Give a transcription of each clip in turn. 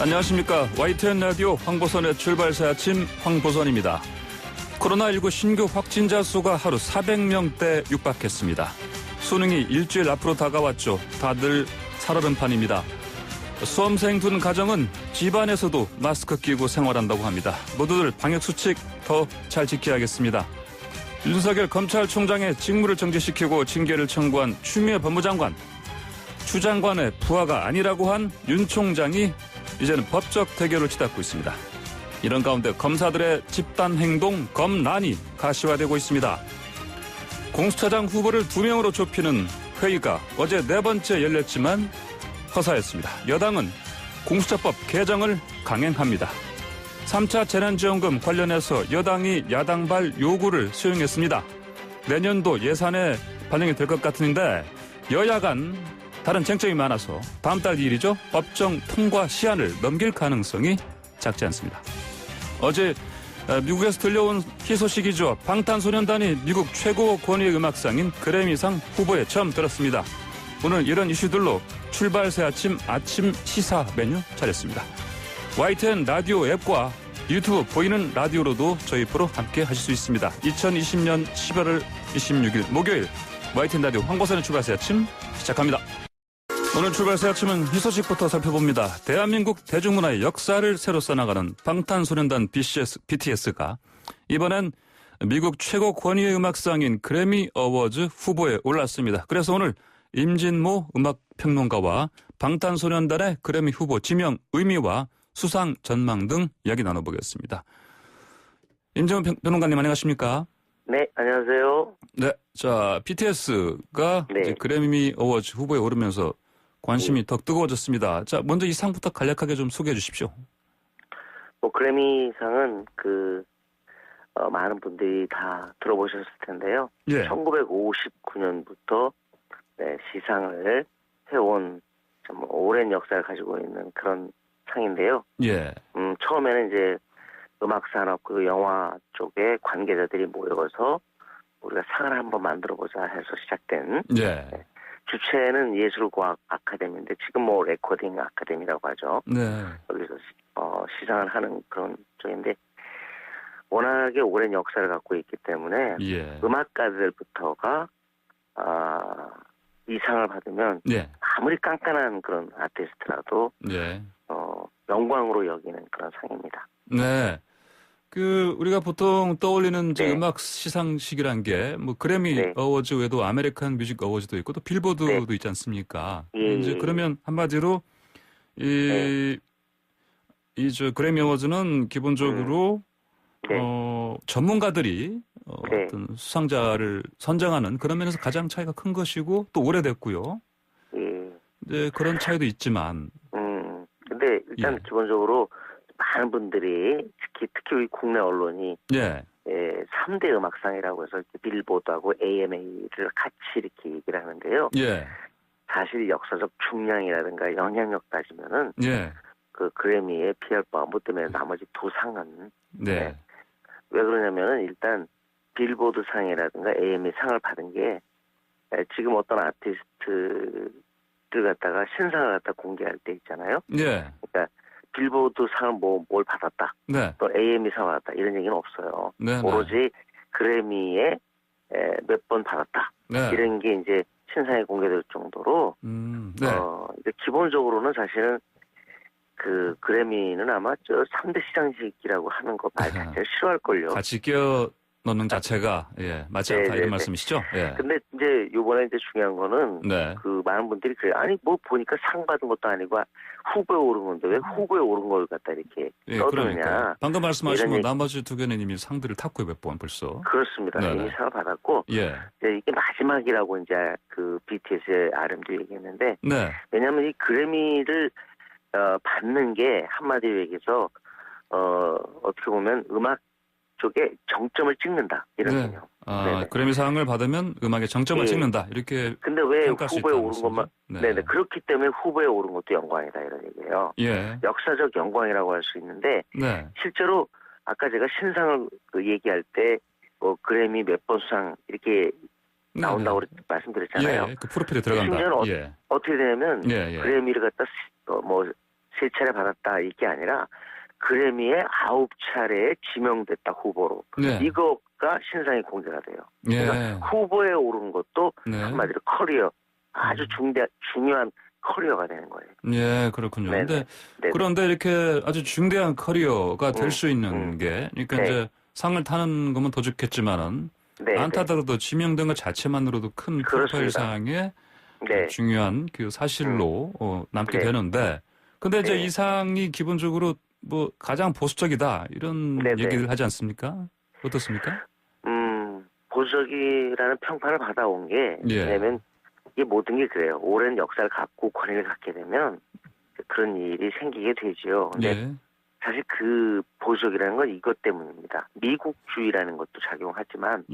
안녕하십니까. YTN 라디오 황보선의 출발새 아침 황보선입니다. 코로나19 신규 확진자 수가 하루 400명대 육박했습니다. 수능이 일주일 앞으로 다가왔죠. 다들 살얼음 판입니다. 수험생 둔 가정은 집안에서도 마스크 끼고 생활한다고 합니다. 모두들 방역수칙 더 잘 지켜야겠습니다. 윤석열 검찰총장의 직무를 정지시키고 징계를 청구한 추미애 법무장관. 추 장관의 부하가 아니라고 한 윤 총장이 이제는 법적 대결을 치닫고 있습니다. 이런 가운데 검사들의 집단 행동 검란이 가시화되고 있습니다. 공수처장 후보를 2명으로 좁히는 회의가 어제 4번째 열렸지만 허사했습니다. 여당은 공수처법 개정을 강행합니다. 3차 재난지원금 관련해서 여당이 야당발 요구를 수용했습니다. 내년도 예산에 반영이 될 것 같은데 여야 간 다른 쟁점이 많아서 다음 달 2일이죠. 법정 통과 시한을 넘길 가능성이 작지 않습니다. 어제 미국에서 들려온 희소식이죠. 방탄소년단이 미국 최고 권위의 음악상인 그래미상 후보에 처음 들었습니다. 오늘 이런 이슈들로 출발새 아침 시사 메뉴 차렸습니다. YTN 라디오 앱과 유튜브 보이는 라디오로도 저희 프로 함께 하실 수 있습니다. 2020년 11월 26일 목요일 YTN 라디오 황보선의 출발새 아침 시작합니다. 오늘 출발새 아침은 희소식부터 살펴봅니다. 대한민국 대중문화의 역사를 새로 써나가는 방탄소년단 BTS가 이번엔 미국 최고 권위의 음악상인 그래미 어워즈 후보에 올랐습니다. 그래서 오늘 임진모 음악평론가와 방탄소년단의 그래미 후보 지명 의미와 수상 전망 등 이야기 나눠보겠습니다. 임진모 평론가님 안녕하십니까? 네, 안녕하세요. 네, 자 BTS가 이제 그래미 어워즈 후보에 오르면서 관심이 더 뜨거워졌습니다. 자, 먼저 이 상부터 간략하게 좀 소개해 주십시오. 그래미상은 많은 분들이 다 들어보셨을 텐데요. 예. 1959년부터 시상을 해온 좀 오랜 역사를 가지고 있는 그런 상인데요. 예. 처음에는 이제 음악산업 영화 쪽에 관계자들이 모여서 우리가 상을 한번 만들어보자 해서 시작된. 예. 주체는 예술과학 아카데미인데 지금 레코딩 아카데미라고 하죠. 네. 여기서 시상을 하는 그런 쪽인데 워낙에 오랜 역사를 갖고 있기 때문에 음악가들부터가 이 상을 받으면 아무리 깐깐한 그런 아티스트라도 영광으로 여기는 그런 상입니다. 네. 우리가 보통 떠올리는 음악 시상식이란 게, 그래미 어워즈 외에도 아메리칸 뮤직 어워즈도 있고, 또 빌보드도 있지 않습니까? 이제 그러면 한마디로, 그래미 어워즈는 기본적으로, 전문가들이, 어떤 수상자를 선정하는 그런 면에서 가장 차이가 큰 것이고, 또 오래됐고요. 네, 그런 차이도 있지만. 근데 일단 기본적으로, 많은 분들이 특히 우리 국내 언론이 3대 음악상이라고 해서 빌보드하고 AMA를 같이 이렇게 얘기를 하는데요. 사실 역사적 중량이라든가 영향력 따지면은 그 그래미의 피할 바 못 때문에 나머지 두 상은 왜 그러냐면은 일단 빌보드 상이라든가 AMA 상을 받은 게 지금 어떤 아티스트를 갖다가 신상을 갖다 공개할 때 있잖아요. 그러니까 빌보드 상을 뭘 받았다. 또 AME 상 받았다. 이런 얘기는 없어요. 오로지 그래미에 몇 번 받았다. 이런 게 이제 신상에 공개될 정도로 이제 기본적으로는 사실은 그 그래미는 아마 3대 시상식이라고 하는 거 말 자체를 싫어할걸요. 같이 끼워 넣는 자체가 맞지 않다 이런 말씀이시죠? 근데 이제 요번에 이제 중요한 거는 그 많은 분들이 그래요. 아니 보니까 상 받은 것도 아니고 후보에 오른 건데 왜 후보에 오른 걸 갖다 이렇게 떠드느냐. 방금 말씀하신 건 나머지 두 개는 이미 상들을 탔고요, 몇 번 벌써. 그렇습니다. 이미 상을 받았고 이제 이게 마지막이라고 이제 그 BTS의 RM도 얘기했는데 왜냐하면 이 그래미를 받는 게 한마디로 얘기해서 어떻게 보면 음악 쪽에 정점을 찍는다 이런 개념. 그래미상을 받으면 음악에 정점을 찍는다 이렇게. 근데 왜 후보에 오른 것만? 그렇기 때문에 후보에 오른 것도 영광이다 이런 얘기예요. 역사적 영광이라고 할 수 있는데 실제로 아까 제가 신상을 얘기할 때 그래미 몇 번 수상 이렇게 나온다고 말씀드렸잖아요. 그 프로필에 들어간다. 심지어는 어떻게 되냐면 그래미를 갖다 3차례 받았다 이게 아니라 그래미에 9차례에 지명됐다 후보로. 네. 이거가 신상이 공개가 돼요. 예. 그러니까 후보에 오른 것도 네. 한마디로 커리어, 아주 중요한 커리어가 되는 거예요. 예, 그렇군요. 그런데 이렇게 아주 중대한 커리어가 될 수 있는 게, 그러니까 네. 이제 상을 타는 거면 더 좋겠지만은 안 타더라도 지명된 것 자체만으로도 큰 프로파일상의 네. 중요한 그 사실로 남게 네. 되는데, 근데 이제 이 상이 기본적으로 뭐 가장 보수적이다 이런 얘기를 하지 않습니까? 어떻습니까? 보수적이라는 평판을 받아온 게 왜냐면 이게 모든 게 그래요. 오랜 역사를 갖고 권위를 갖게 되면 그런 일이 생기게 되죠. 근데 사실 그 보수적이라는 건 이것 때문입니다. 미국주의라는 것도 작용하지만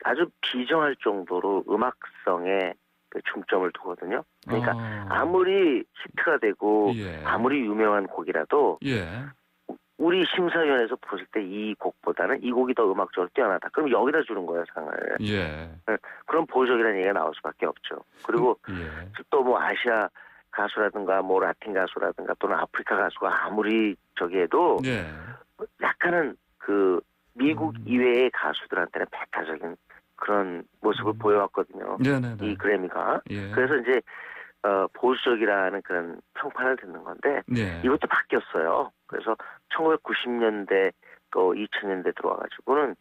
아주 비정할 정도로 음악성에 그 중점을 두거든요. 그러니까 아무리 히트가 되고 아무리 유명한 곡이라도 우리 심사위원회에서 보실 때 이 곡보다는 이 곡이 더 음악적으로 뛰어나다. 그럼 여기다 주는 거예요, 상을. 그런 보수적이라는 얘기가 나올 수밖에 없죠. 그리고 또 뭐 아시아 가수라든가 뭐 라틴 가수라든가 또는 아프리카 가수가 아무리 저기 해도 약간은 그 미국 이외의 가수들한테는 배타적인 그런 모습을 보여왔거든요. 이 그래미가. 그래서 이제 보수적이라는 그런 평판을 듣는 건데 이것도 바뀌었어요. 그래서 1990년대 또 2000년대 들어와가지고는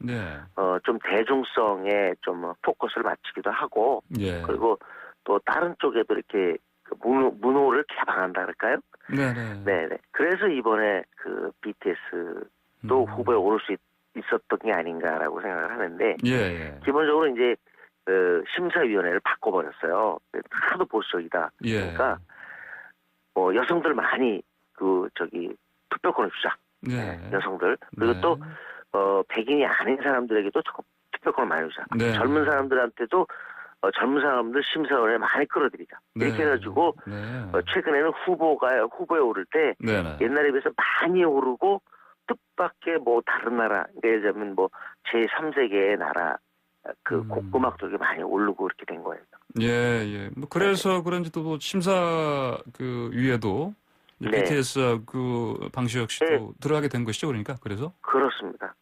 좀 대중성에 좀 포커스를 맞추기도 하고 그리고 또 다른 쪽에도 이렇게 그 문호를 개방한다 그럴까요? 네네. 그래서 이번에 그 BTS도 후보에 오를 수 있었던 게 아닌가라고 생각을 하는데 기본적으로 이제 심사위원회를 바꿔버렸어요. 하도 보수적이다. 그러니까 여성들 많이 투표권을 주자. 여성들 그리고 또 백인이 아닌 사람들에게도 투표권을 많이 주자. 젊은 사람들한테도 젊은 사람들 심사위원회에 많이 끌어들이자. 이렇게 해가지고 최근에는 후보에 오를 때 옛날에 비해서 많이 오르고 뜻밖의 뭐 다른 나라 예를 들면 뭐 제3세계의 나라 그 음악들이 많이 오르고 그렇게 된 거예요. 뭐 그래서 그런지 또 뭐 심사 그 위에도 BTS 그 방식 역시도 들어가게 된 것이죠, 그러니까 그래서? 그렇습니다.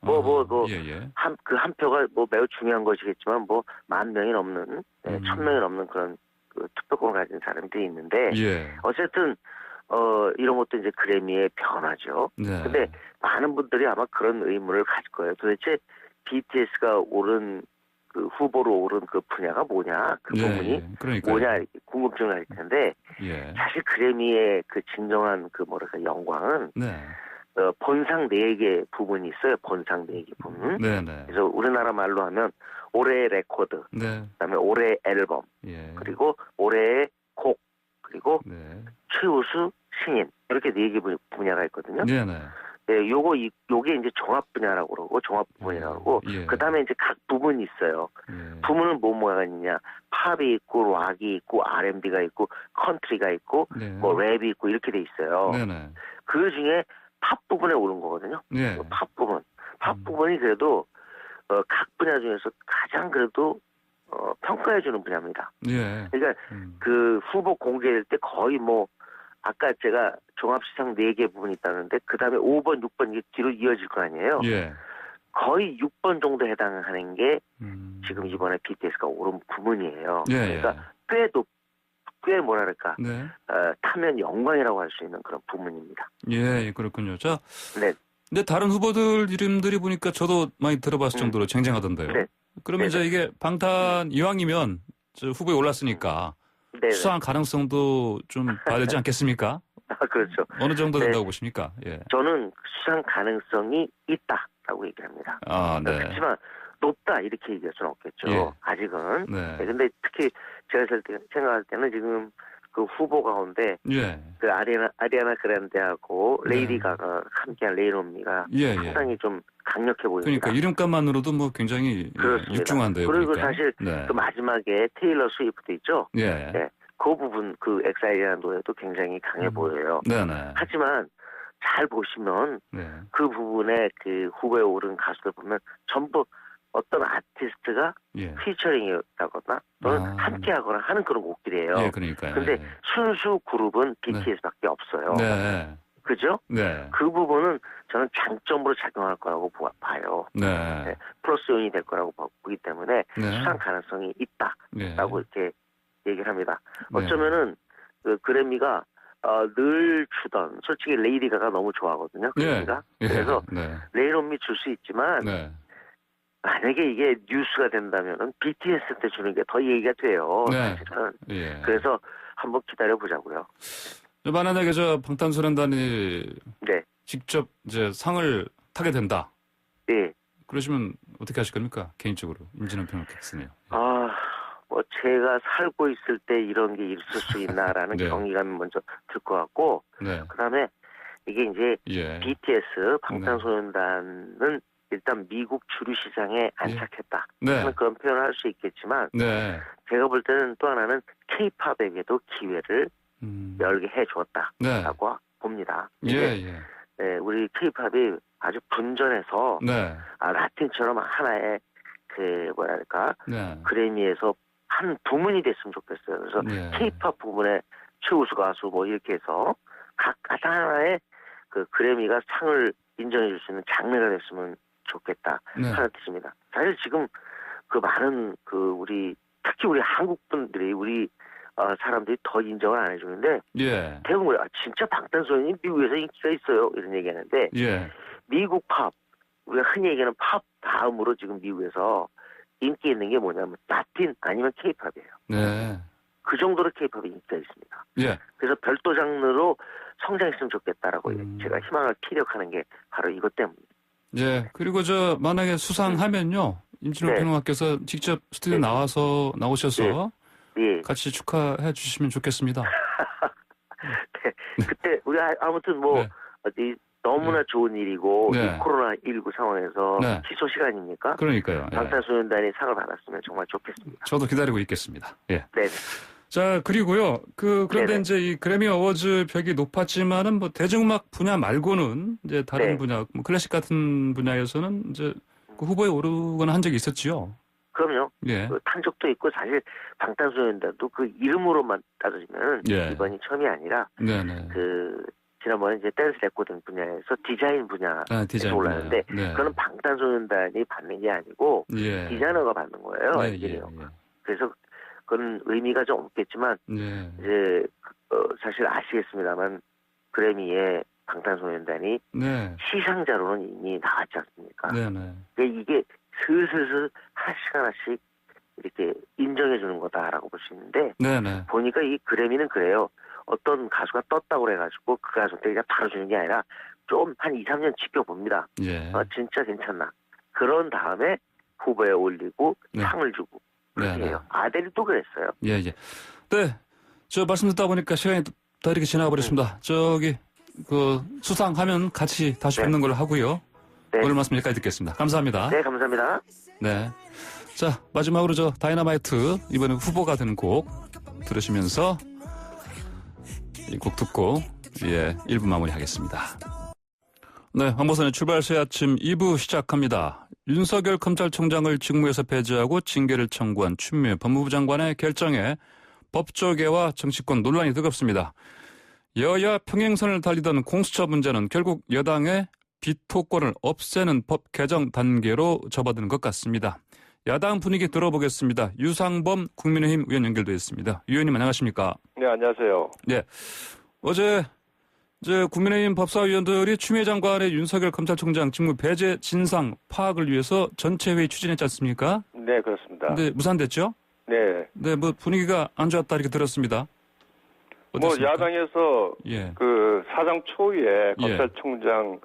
한 표가 뭐 매우 중요한 것이겠지만 뭐 10,000명이 넘는 1,000명이 넘는 그런 그 투표권을 가진 사람들이 있는데 어쨌든 이런 것도 이제 그래미의 변화죠. 근데 많은 분들이 아마 그런 의문을 가질 거예요. 도대체 BTS가 그 후보로 오른 그 분야가 뭐냐, 그 부분이 뭐냐, 이렇게 궁금증을 가질 텐데, 사실 그래미의 그 진정한 그 영광은, 본상 4개 부분이 있어요. 본상 4개 부분. 그래서 우리나라 말로 하면 올해의 레코드, 그다음에 올해의 앨범, 그리고 올해의 곡, 그리고 최우수 신인, 이렇게 4개 분야가 있거든요. 요게 이제 종합 분야라고 그러고, 종합 부분이라고 그러고, 그 다음에 이제 각 부분이 있어요. 부문은 뭐가 있느냐. 팝이 있고, 락이 있고, R&B가 있고, 컨트리가 있고, 뭐 랩이 있고, 이렇게 돼 있어요. 그 중에 팝 부분에 오른 거거든요. 팝 부분. 팝 부분이 그래도, 각 분야 중에서 가장 그래도, 평가해주는 분야입니다. 그러니까 그 후보 공개될 때 거의 뭐, 아까 제가 종합시상 4개 부분이 있다는데 그 다음에 5번, 6번 이게 뒤로 이어질 거 아니에요. 거의 6번 정도 해당하는 게 지금 이번에 BTS가 오른 부분이에요. 그러니까 꽤 뭐랄까 타면 영광이라고 할 수 있는 그런 부분입니다. 그렇군요. 자, 근데 다른 후보들 이름들이 보니까 저도 많이 들어봤을 정도로 쟁쟁하던데요. 그러면 이제 이게 방탄 이왕이면 후보에 올랐으니까 수상할 가능성도 좀 봐야 되지 않겠습니까? 그렇죠. 어느 정도 된다고 보십니까? 저는 수상 가능성이 있다라고 얘기합니다. 그렇지만 높다 이렇게 얘기할 수는 없겠죠. 아직은. 근데 특히 제가 생각할 때는 지금 그 후보 가운데 그 아리아나 그란데하고 레이디 가가 함께한 레이노미가 상당히 좀 강력해 보입니다. 그러니까 이름값만으로도 뭐 굉장히 육중한데요. 그리고 그러니까. 사실 그 마지막에 테일러 스위프트 있죠. 그 부분 그 엑사이라는 노래도 굉장히 강해 보여요. 하지만 잘 보시면 그 부분에 그 후보에 오른 가수들 보면 전부 어떤 아티스트가 피처링이라거나 또는 함께하거나 하는 그런 곡들이에요. 예, 그러니까요. 근데 순수 그룹은 BTS밖에 없어요. 네. 그죠? 네. 그 부분은 저는 장점으로 작용할 거라고 봐요. 네. 네. 플러스 요인이 될 거라고 보기 때문에 수상 가능성이 있다라고 이렇게 얘기를 합니다. 어쩌면은 그 그래미가 늘 주던 솔직히 레이디 가가 너무 좋아하거든요. 그래미가. 그래서 레이론미 줄 수 있지만 만약에 이게 뉴스가 된다면은 BTS 때 주는 게 더 얘기가 돼요. 사실은. 그래서 한번 기다려 보자고요. 만약에 방탄소년단이 직접 이제 상을 타게 된다. 네. 그러시면 어떻게 하실 겁니까? 개인적으로 임진원 평론가께서는요. 뭐 제가 살고 있을 때 이런 게 있을 수 있나라는 경이감이 먼저 들 것 같고, 그다음에 이게 이제 BTS 방탄소년단은 일단 미국 주류 시장에 안착했다 하는 그런 표현을 할 수 있겠지만, 제가 볼 때는 또 하나는 K-팝에게도 기회를 열게 해주었다라고 봅니다. 우리 K-팝이 아주 분전해서 라틴처럼 하나의 그래미에서 한 부문이 됐으면 좋겠어요. 그래서 K-팝 부분의 최우수 가수 뭐 이렇게 해서 각 하나의 그 그래미가 상을 인정해 줄 수 있는 장르가 됐으면 좋겠다 하는 뜻입니다. 사실 지금 그 많은 특히 우리 한국 분들이 우리 사람들이 더 인정을 안 해주는데 대부분 진짜 방탄소년이 미국에서 인기가 있어요 이런 얘기하는데 미국 팝 우리가 흔히 얘기하는 팝 다음으로 지금 미국에서 인기 있는 게 뭐냐면 라틴 아니면 K-팝이에요. 그 정도로 K-팝이 인기가 있습니다. 그래서 별도 장르로 성장했으면 좋겠다라고 제가 희망을 피력하는 게 바로 이것 때문입니다. 그리고 만약에 수상하면요 임진원 평론가께서 직접 스튜디오 나오셔서 같이 축하해 주시면 좋겠습니다. 그때 우리 아무튼 너무나 좋은 일이고 이 코로나19 상황에서 취소 시간입니까? 그러니까요. 방탄소년단이 상을 받았으면 정말 좋겠습니다. 저도 기다리고 있겠습니다. 네. 자, 그리고요. 그런데 이제 이 그래미 어워즈 벽이 높았지만은 대중음악 분야 말고는 이제 다른 분야, 클래식 같은 분야에서는 이제 그 후보에 오르거나 한 적이 있었지요. 그럼요. 탄 적도 있고 사실 방탄소년단도 그 이름으로만 따지면 이번이 처음이 아니라 지난번에 이제 댄스 레코딩 분야에서 디자인 분야에서 올랐는데 그거는 방탄소년단이 받는 게 아니고 디자이너가 받는 거예요. 그래서 그건 의미가 좀 없겠지만 이제 사실 아시겠습니다만 그래미에 방탄소년단이 시상자로는 이미 나왔지 않습니까? 이게 슬슬 하나씩 이렇게 인정해 주는 거다라고 볼 수 있는데 보니까 이 그래미는 그래요. 어떤 가수가 떴다고 그래가지고 그 가수한테 그냥 바로 주는 게 아니라 좀 한 2, 3년 지켜봅니다. 진짜 괜찮나. 그런 다음에 후보에 올리고 상을 주고 그렇게 해요. 아델이 또 그랬어요. 저 말씀 듣다 보니까 시간이 더 이렇게 지나가 버렸습니다. 수상하면 같이 다시 뵙는 걸로 하고요. 오늘 말씀 여기까지 듣겠습니다. 감사합니다. 네, 감사합니다. 자, 마지막으로 다이너마이트 이번에 후보가 되는 곡 들으시면서 이 곡 듣고 1부 마무리하겠습니다. 황보선의 출발새 아침 2부 시작합니다. 윤석열 검찰총장을 직무에서 배제하고 징계를 청구한 추미애 법무부 장관의 결정에 법조계와 정치권 논란이 뜨겁습니다. 여야 평행선을 달리던 공수처 문제는 결국 여당의 비토권을 없애는 법 개정 단계로 접어드는 것 같습니다. 야당 분위기 들어보겠습니다. 유상범 국민의힘 의원 연결되어 있습니다. 의원님 안녕하십니까? 네, 안녕하세요. 어제 국민의힘 법사위원들이 추미애 장관의 윤석열 검찰총장 직무 배제 진상 파악을 위해서 전체 회의 추진했지 않습니까? 네, 그렇습니다. 근데 무산됐죠? 네. 분위기가 안 좋았다 이렇게 들었습니다. 어땠습니까? 야당에서 그 사상 초유의 검찰총장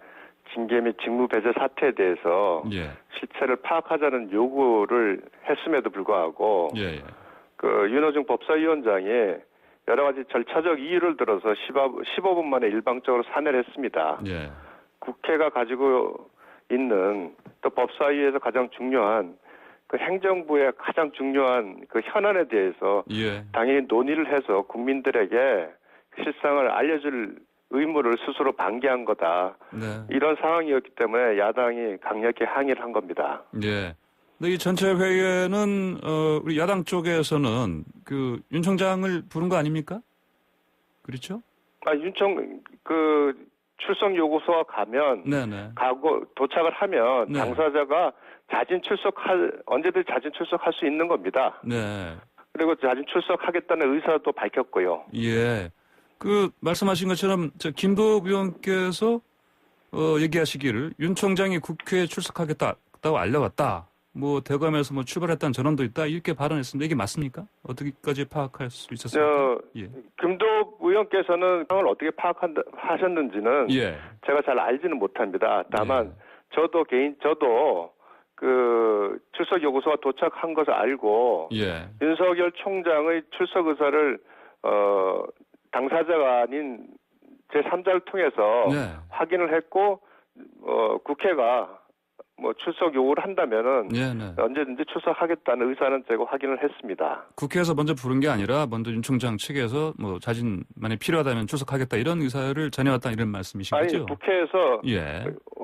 징계 및 직무 배제 사태에 대해서 실체를 파악하자는 요구를 했음에도 불구하고 그 윤호중 법사위원장이 여러 가지 절차적 이유를 들어서 15분 만에 일방적으로 사내를 했습니다. 국회가 가지고 있는 또 법사위에서 가장 중요한 그 행정부의 가장 중요한 그 현안에 대해서 당연히 논의를 해서 국민들에게 실상을 알려줄 의무를 스스로 방기한 거다. 이런 상황이었기 때문에 야당이 강력히 항의를 한 겁니다. 이 전체 회의에는 우리 야당 쪽에서는 그 윤 총장을 부른 거 아닙니까? 그렇죠? 출석 요구서가 가면 가고 도착을 하면 당사자가 언제든지 자진 출석할 수 있는 겁니다. 네. 그리고 자진 출석하겠다는 의사도 밝혔고요. 예. 그 말씀하신 것처럼 김도읍 의원께서 얘기하시기를 윤 총장이 국회에 출석하겠다고 알려왔다. 뭐 대검에서 뭐 출발했다는 전언도 있다. 이렇게 발언했습니다. 이게 맞습니까? 어떻게까지 파악할 수 있었습니까? 김도읍 의원께서는 상황을 어떻게 파악하셨는지는 제가 잘 알지는 못합니다. 다만 저도 그 출석 요구서가 도착한 것을 알고 윤석열 총장의 출석 의사를 당사자가 아닌 제3자를 통해서 확인을 했고 국회가 뭐 출석 요구를 한다면은 언제든지 출석하겠다는 의사는 제가 확인을 했습니다. 국회에서 먼저 부른 게 아니라 먼저 윤 총장 측에서 뭐 자진 만약 필요하다면 출석하겠다 이런 의사를 전해왔다 이런 말씀이신 거죠? 아니 국회에서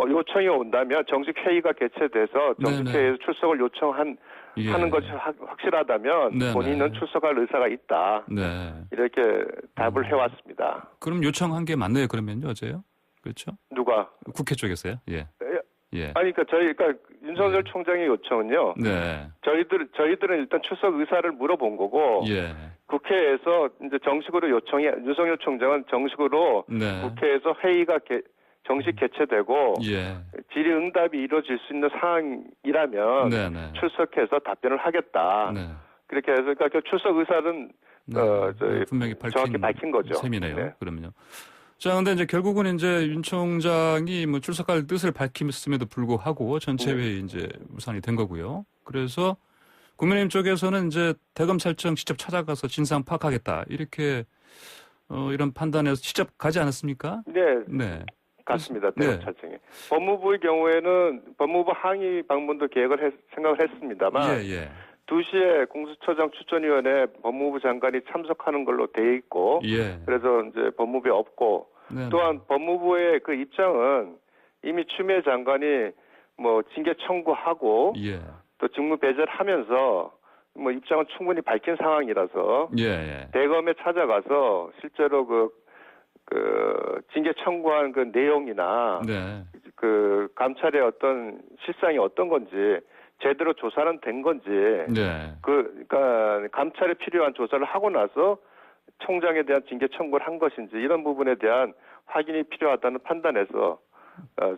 요청이 온다면 정식 회의가 개최돼서 정식 회의에서 출석을 하는 것이 확실하다면 본인은 출석할 의사가 있다. 이렇게 답을 해왔습니다. 그럼 요청한 게 맞네요. 그러면요 어제요? 그렇죠? 누가? 국회 쪽에서요? 아니, 그러니까 윤석열 총장의 요청은요. 저희들은 일단 출석 의사를 물어본 거고, 국회에서 이제 정식으로 윤석열 총장은 정식으로 국회에서 회의가 정식 개최되고, 질의응답이 이루어질 수 있는 상황이라면 출석해서 답변을 하겠다. 그렇게 해서 그러니까 그 출석 의사는 분명히 정확히 밝힌 거죠. 셈이네요. 그러면요. 자, 근데 이제 결국은 이제 윤 총장이 뭐 출석할 뜻을 밝힘에도 불구하고 전체 회의 이제 무산이 된 거고요. 그래서 국민의힘 쪽에서는 이제 대검찰청 직접 찾아가서 진상 파악하겠다 이렇게 이런 판단에서 직접 가지 않았습니까? 네. 갔습니다. 대검찰청에. 법무부의 경우에는 법무부 항의 방문도 생각을 했습니다만 2시에 공수처장 추천위원회 법무부 장관이 참석하는 걸로 돼 있고, 그래서 이제 법무부에 없고, 또한 법무부의 그 입장은 이미 추미애 장관이 뭐 징계 청구하고, 또 직무 배제를 하면서 뭐 입장은 충분히 밝힌 상황이라서, 대검에 찾아가서 실제로 그 징계 청구한 그 내용이나, 그 감찰의 어떤 실상이 어떤 건지, 제대로 조사는 된 건지, 그러니까 감찰에 필요한 조사를 하고 나서 총장에 대한 징계 청구를 한 것인지 이런 부분에 대한 확인이 필요하다는 판단에서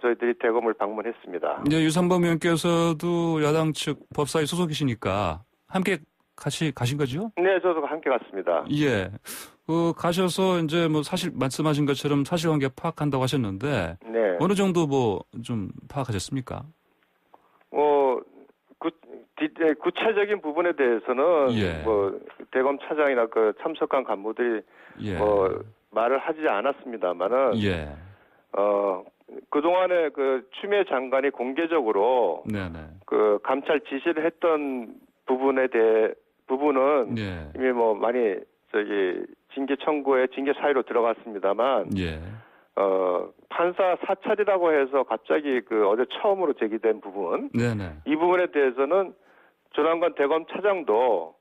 저희들이 대검을 방문했습니다. 유상범 의원께서도 야당 측 법사위 소속이시니까 함께 같이 가신 거죠? 네, 저도 함께 갔습니다. 가셔서 이제 뭐 사실 말씀하신 것처럼 사실관계 파악한다고 하셨는데 어느 정도 뭐 좀 파악하셨습니까? 구체적인 부분에 대해서는 뭐 대검 차장이나 그 참석한 간부들이 뭐 말을 하지 않았습니다만은 그 동안에 그 추미애 장관이 공개적으로 그 감찰 지시를 했던 부분은 이미 뭐 많이 징계 청구에 징계 사유로 들어갔습니다만 판사 사찰이라고 해서 갑자기 그 어제 처음으로 제기된 부분 이 부분에 대해서는 조남관 대검 차장도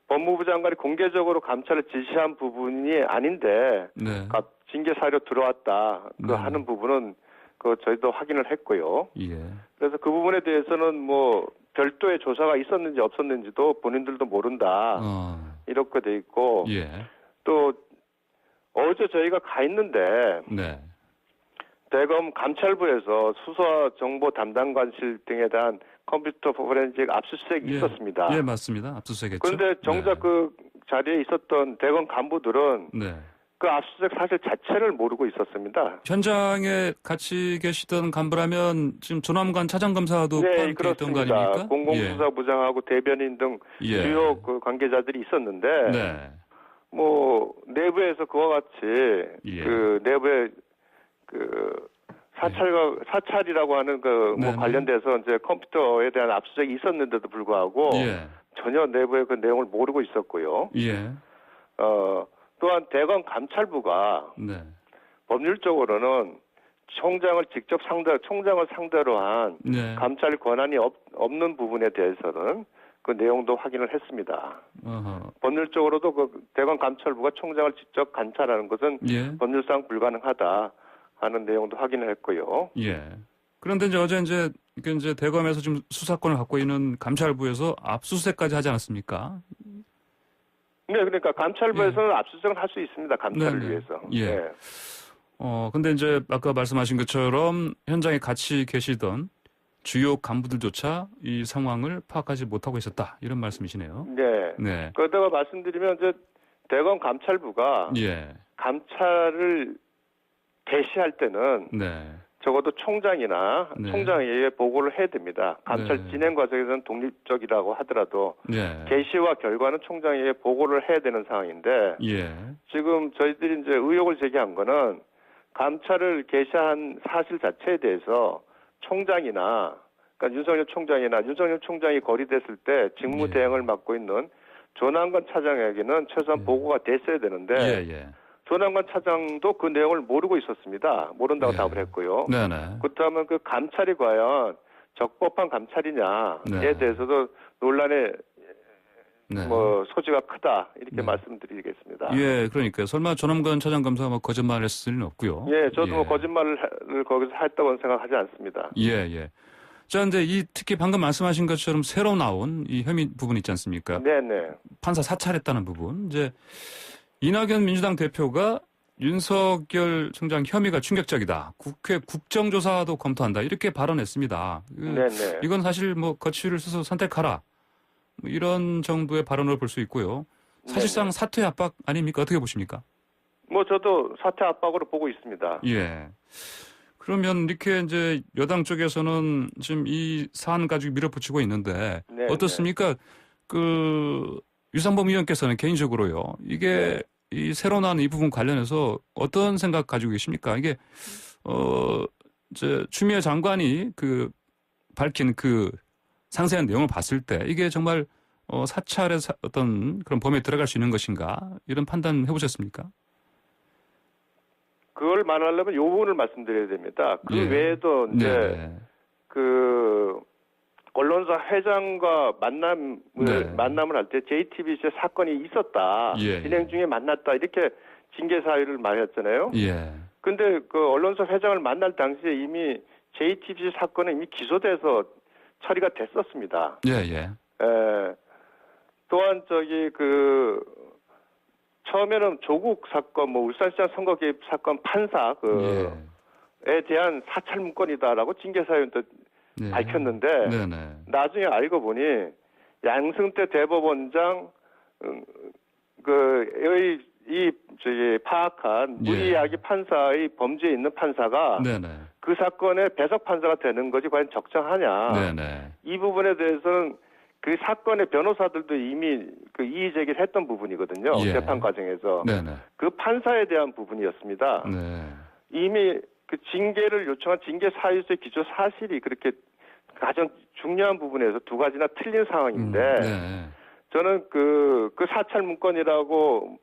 법무부 장관이 공개적으로 감찰을 지시한 부분이 아닌데 징계 사유로 들어왔다 하는 부분은 저희도 확인을 했고요. 그래서 그 부분에 대해서는 뭐 별도의 조사가 있었는지 없었는지도 본인들도 모른다 이렇게 돼 있고 또 어제 저희가 가 있는데 대검 감찰부에서 수사 정보 담당관실 등에 대한 컴퓨터 포렌식 압수수색이 있었습니다. 맞습니다. 압수수색했죠. 그런데 정작 그 자리에 있었던 대검 간부들은 그 압수수색 사실 자체를 모르고 있었습니다. 현장에 같이 계시던 간부라면 지금 조남관 차장검사도 포함되어 있던 거 아닙니까? 공공수사부장하고 대변인 등 주요 그 관계자들이 있었는데 뭐 내부에서 그와 같이 그 내부에 그 사찰이라고 하는 뭐 관련돼서 이제 컴퓨터에 대한 압수수색이 있었는데도 불구하고 전혀 내부의 그 내용을 모르고 있었고요. 또한 대검 감찰부가 법률적으로는 총장을 상대로 한 네. 감찰 권한이 없는 부분에 대해서는 그 내용도 확인을 했습니다. 법률적으로도 그 대검 감찰부가 총장을 직접 감찰하는 것은 예. 법률상 불가능하다 하는 내용도 확인을 했고요. 예. 그런데 어제 이제 대검에서 지금 수사권을 갖고 있는 감찰부에서 압수수색까지 하지 않았습니까? 네, 그러니까 감찰부에서는 예. 압수수색을 할 수 있습니다. 감찰을 네네. 위해서. 예. 네. 근데 이제 아까 말씀하신 것처럼 현장에 같이 계시던 주요 간부들조차 이 상황을 파악하지 못하고 있었다. 이런 말씀이시네요. 네. 네. 그러다가 말씀드리면 이제 대검 감찰부가 예. 감찰을 개시할 때는 네. 적어도 총장이나 네. 총장에게 보고를 해야 됩니다. 감찰 네. 진행 과정에서는 독립적이라고 하더라도 네. 개시와 결과는 총장에게 보고를 해야 되는 상황인데 예. 지금 저희들이 이제 의혹을 제기한 거는 감찰을 개시한 사실 자체에 대해서 총장이나 그러니까 윤석열 총장이 거리됐을 때 직무 대행을 맡고 있는 조남관 차장에게는 최소한 보고가 됐어야 되는데 조남관 차장도 그 내용을 모르고 있었습니다. 모른다고 답을 했고요. 그렇다면 그 감찰이 과연 적법한 감찰이냐에 대해서도 논란의 소지가 크다 이렇게 말씀드리겠습니다. 예, 그러니까 설마 조남관 차장 검사가 거짓말을 했을 리는 없고요. 예, 저도 거짓말을 거기서 했다고 생각하지 않습니다. 예. 자, 근데 특히 방금 말씀하신 것처럼 새로 나온 이 혐의 부분 있지 않습니까? 네네. 판사 사찰했다는 부분. 이제 이낙연 민주당 대표가 윤석열 총장 혐의가 충격적이다. 국회 국정조사도 검토한다. 이렇게 발언했습니다. 네네. 이건 사실 거취를 스스로 선택하라. 이런 정도의 발언을 볼 수 있고요. 사실상 네네. 사퇴 압박 아닙니까? 어떻게 보십니까? 저도 사퇴 압박으로 보고 있습니다. 예. 그러면 이렇게 이제 여당 쪽에서는 지금 이 사안 가지고 밀어붙이고 있는데 네네. 어떻습니까? 유상범 의원께서는 개인적으로요. 이게 이 새로 나온 이 부분 관련해서 어떤 생각 가지고 계십니까? 이게 이제 추미애 장관이 밝힌 상세한 내용을 봤을 때 이게 정말 사찰의 어떤 그런 범위에 들어갈 수 있는 것인가 이런 판단 해보셨습니까? 그걸 말하려면 요 부분을 말씀드려야 됩니다. 외에도 이제 언론사 회장과 만남을 할 때 JTBC의 사건이 있었다. 진행 중에 만났다. 이렇게 징계 사유를 말했잖아요. 근데 언론사 회장을 만날 당시에 이미 JTBC 사건은 이미 기소돼서 처리가 됐었습니다. 또한 처음에는 조국 사건, 울산시장 선거 개입 사건 판사에 대한 사찰 문건이다라고 징계 사유도 밝혔는데 나중에 알고 보니 양승태 대법원장 파악한 무리야기 판사의 범죄에 있는 판사가 그 사건의 배석 판사가 되는 것이 과연 적정하냐. 이 부분에 대해서는 그 사건의 변호사들도 이미 이의 제기를 했던 부분이거든요. 재판 과정에서. 그 판사에 대한 부분이었습니다. 이미 징계를 요청한 징계 사유서의 기초 사실이 그렇게 가장 중요한 부분에서 두 가지나 틀린 상황인데 저는 그 사찰 문건이라고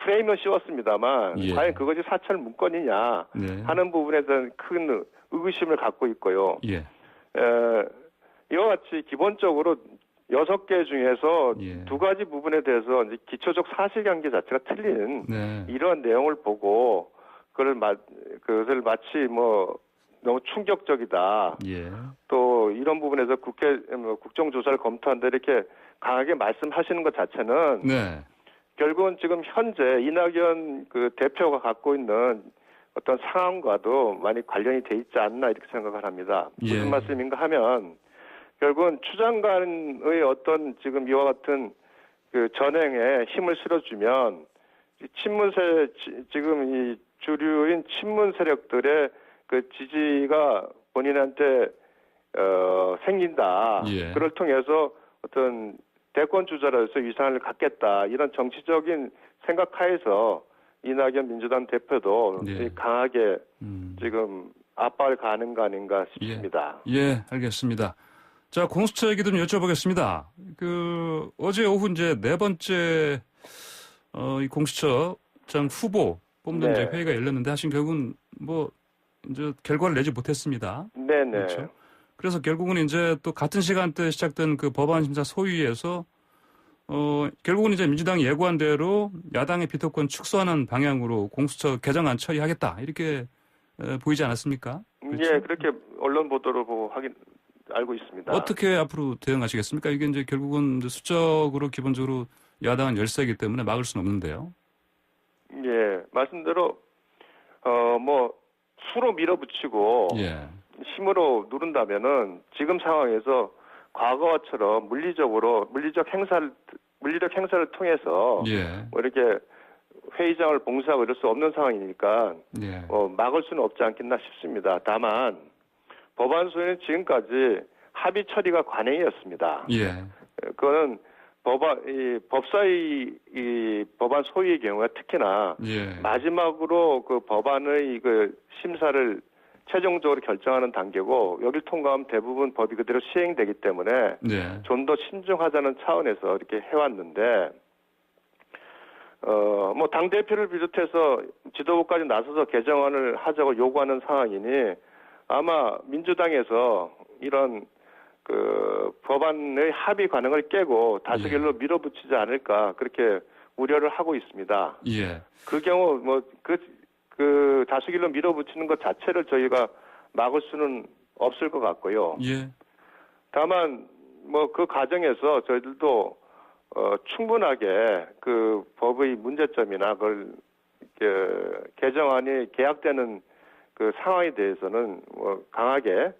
프레임은 씌웠습니다만 과연 그것이 사찰 문건이냐 하는 부분에 대한 큰 의구심을 갖고 있고요. 이와 같이 기본적으로 6개 중에서 두 가지 부분에 대해서 이제 기초적 사실관계 자체가 틀린 이러한 내용을 보고 그것을 마치 너무 충격적이다. 또 이런 부분에서 국정조사를 검토한다 이렇게 강하게 말씀하시는 것 자체는 결국은 지금 현재 이낙연 대표가 갖고 있는 어떤 상황과도 많이 관련이 돼 있지 않나 이렇게 생각을 합니다. 무슨 말씀인가 하면 결국은 추 장관의 어떤 지금 이와 같은 전행에 힘을 실어주면 지금 이 주류인 친문 세력들의 지지가 본인한테 생긴다. 그걸 통해서 어떤 대권 주자로서 위상을 갖겠다. 이런 정치적인 생각하에서 이낙연 민주당 대표도 강하게 지금 압박을 가하는 거 아닌가 싶습니다. 알겠습니다. 자, 공수처 얘기 좀 여쭤보겠습니다. 어제 오후 이제 네 번째 이 공수처장 후보 뽑는 이제 회의가 열렸는데 하신 결국은 이제 결과를 내지 못했습니다. 네네. 그렇죠? 그래서 결국은 이제 또 같은 시간대에 시작된 그 법안 심사 소위에서 결국은 이제 민주당이 예고한 대로 야당의 비토권 축소하는 방향으로 공수처 개정안 처리하겠다 이렇게 보이지 않았습니까? 그렇죠? 예, 그렇게 언론 보도를 보고 알고 있습니다. 어떻게 앞으로 대응하시겠습니까? 이게 이제 결국은 이제 수적으로 기본적으로 야당은 열세이기 때문에 막을 수는 없는데요. 예, 말씀대로 뭐 수로 밀어붙이고 예. 힘으로 누른다면은 지금 상황에서 과거처럼 물리적 행사를 통해서 예. 뭐 이렇게 회의장을 봉쇄하고 이럴 수 없는 상황이니까 예. 막을 수는 없지 않겠나 싶습니다. 다만 법안 소위는 지금까지 합의 처리가 관행이었습니다. 예. 그거는 법사위 법안 소위의 경우에 특히나 예. 마지막으로 그 법안의 그 심사를 최종적으로 결정하는 단계고 여기를 통과하면 대부분 법이 그대로 시행되기 때문에 네. 좀 더 신중하자는 차원에서 이렇게 해왔는데 뭐 당대표를 비롯해서 지도부까지 나서서 개정안을 하자고 요구하는 상황이니 아마 민주당에서 이런 그 법안의 합의 관행을 깨고 다수결로 밀어붙이지 않을까 그렇게 우려를 하고 있습니다. 예. 그 경우 뭐 그 다수결로 밀어붙이는 것 자체를 저희가 막을 수는 없을 것 같고요. 예. 다만 뭐 그 과정에서 저희들도 충분하게 그 법의 문제점이나 그걸 개정안이 계약되는 그 상황에 대해서는 뭐 강하게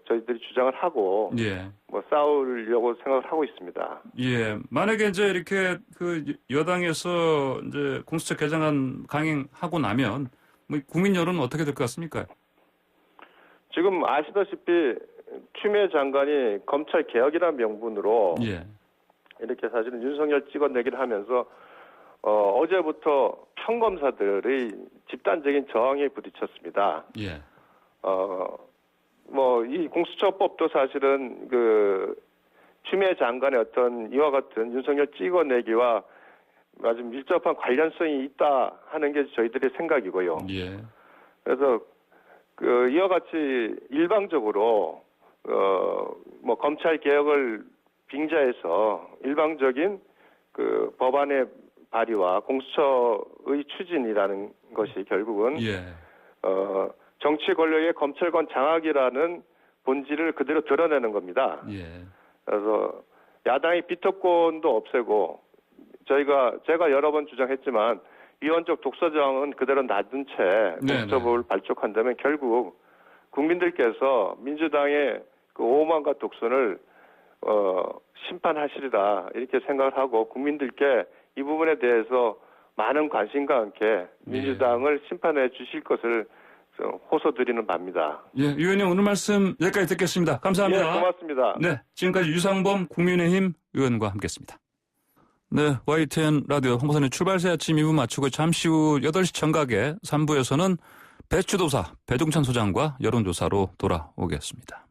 저희들이 주장을 하고 예. 뭐 싸우려고 생각을 하고 있습니다. 예. 만약에 이제 이렇게 그 여당에서 이제 공수처 개정안 강행하고 나면 뭐 국민 여론은 어떻게 될 것 같습니까? 지금 아시다시피 추미애 장관이 검찰 개혁이라는 명분으로 예. 이렇게 사실은 윤석열 찍어내기를 하면서 어제부터 평검사들의 집단적인 저항에 부딪혔습니다. 예. 뭐 이 공수처법도 사실은 그 추미애 장관의 어떤 이와 같은 윤석열 찍어내기와 아주 밀접한 관련성이 있다 하는 게 저희들의 생각이고요. 예. 그래서 그 이와 같이 일방적으로 뭐 검찰 개혁을 빙자해서 일방적인 그 법안의 발의와 공수처의 추진이라는 것이 결국은 정치 권력의 검찰관 장악이라는 본질을 그대로 드러내는 겁니다. 예. 그래서 야당의 비토권도 없애고 제가 여러 번 주장했지만 위헌적 독서정은 그대로 놔둔 채 공수처법을 발족한다면 결국 국민들께서 민주당의 그 오만과 독선을 심판하시리라 이렇게 생각을 하고 국민들께 이 부분에 대해서 많은 관심과 함께 민주당을 심판해 주실 것을 호소드리는 바입니다. 예, 의원님 오늘 말씀 여기까지 듣겠습니다. 감사합니다. 예, 고맙습니다. 네, 지금까지 유상범 국민의힘 의원과 함께했습니다. 네, YTN 라디오 홍보선의 출발새 아침 2부 마치고 잠시 후 8시 정각에 3부에서는 배추도사 배종찬 소장과 여론조사로 돌아오겠습니다.